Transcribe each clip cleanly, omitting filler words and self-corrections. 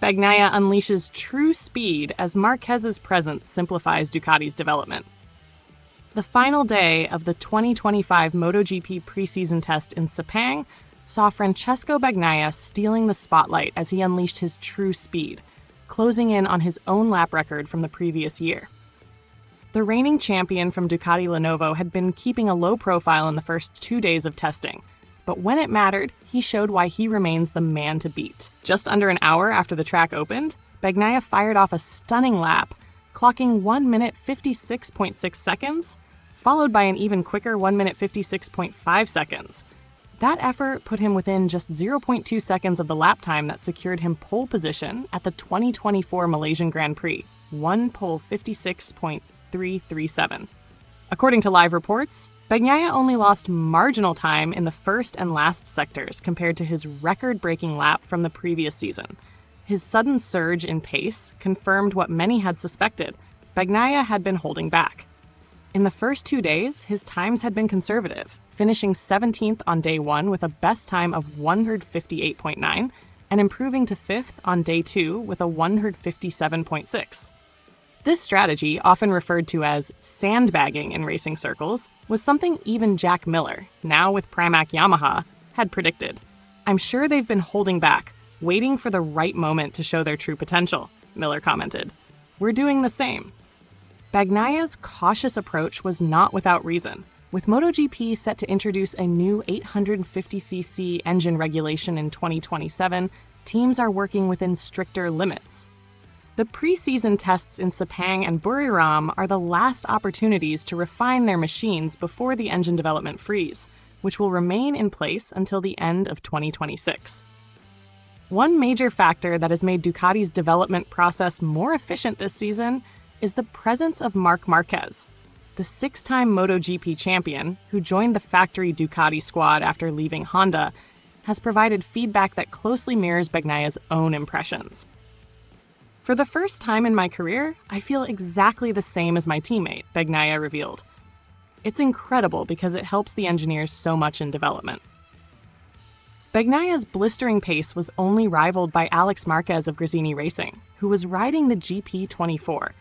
Bagnaia unleashes true speed as Marquez's presence simplifies Ducati's development. The final day of the 2025 MotoGP preseason test in Sepang saw Francesco Bagnaia stealing the spotlight as he unleashed his true speed, closing in on his own lap record from the previous year. The reigning champion from Ducati Lenovo had been keeping a low profile in the first 2 days of testing, but when it mattered, he showed why he remains the man to beat. Just under an hour after the track opened, Bagnaia fired off a stunning lap, clocking 1 minute 56.6 seconds, followed by an even quicker 1 minute 56.5 seconds. That effort put him within just 0.2 seconds of the lap time that secured him pole position at the 2024 Malaysian Grand Prix, 1 pole 56.337. According to live reports, Bagnaia only lost marginal time in the first and last sectors compared to his record-breaking lap from the previous season. His sudden surge in pace confirmed what many had suspected: Bagnaia had been holding back. In the first 2 days, his times had been conservative, finishing 17th on day 1 with a best time of 158.9 and improving to 5th on day 2 with a 157.6. This strategy, often referred to as sandbagging in racing circles, was something even Jack Miller, now with Pramac Yamaha, had predicted. "I'm sure they've been holding back, waiting for the right moment to show their true potential," Miller commented. "We're doing the same." Bagnaia's cautious approach was not without reason. With MotoGP set to introduce a new 850cc engine regulation in 2027, teams are working within stricter limits. The preseason tests in Sepang and Buriram are the last opportunities to refine their machines before the engine development freeze, which will remain in place until the end of 2026. One major factor that has made Ducati's development process more efficient this season is the presence of Marc Marquez. The 6-time MotoGP champion, who joined the factory Ducati squad after leaving Honda, has provided feedback that closely mirrors Bagnaia's own impressions. "For the first time in my career, I feel exactly the same as my teammate," Bagnaia revealed. "It's incredible because it helps the engineers so much in development." Bagnaia's blistering pace was only rivaled by Alex Marquez of Gresini Racing, who was riding the GP24,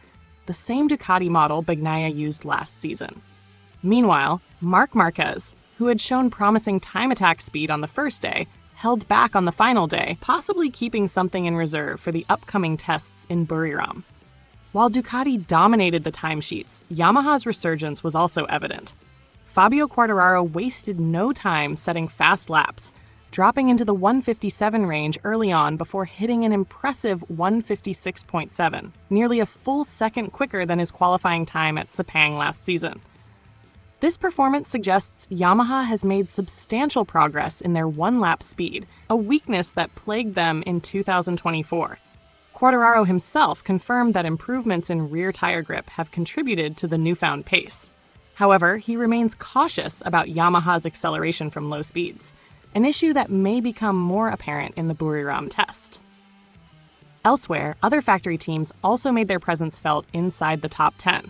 the same Ducati model Bagnaia used last season. Meanwhile, Marc Marquez, who had shown promising time attack speed on the first day, held back on the final day, possibly keeping something in reserve for the upcoming tests in Buriram. While Ducati dominated the timesheets, Yamaha's resurgence was also evident. Fabio Quartararo wasted no time setting fast laps, dropping into the 157 range early on before hitting an impressive 156.7, nearly a full second quicker than his qualifying time at Sepang last season. This performance suggests Yamaha has made substantial progress in their one-lap speed, a weakness that plagued them in 2024. Quartararo himself confirmed that improvements in rear tire grip have contributed to the newfound pace. However, he remains cautious about Yamaha's acceleration from low speeds, an issue that may become more apparent in the Buriram test. Elsewhere, other factory teams also made their presence felt inside the top 10.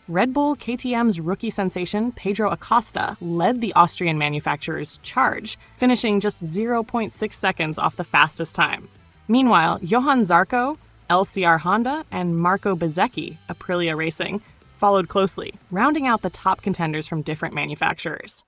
Red Bull KTM's rookie sensation Pedro Acosta led the Austrian manufacturer's charge, finishing just 0.6 seconds off the fastest time. Meanwhile, Johan Zarco, LCR Honda, and Marco Bezzecchi, Aprilia Racing, followed closely, rounding out the top contenders from different manufacturers.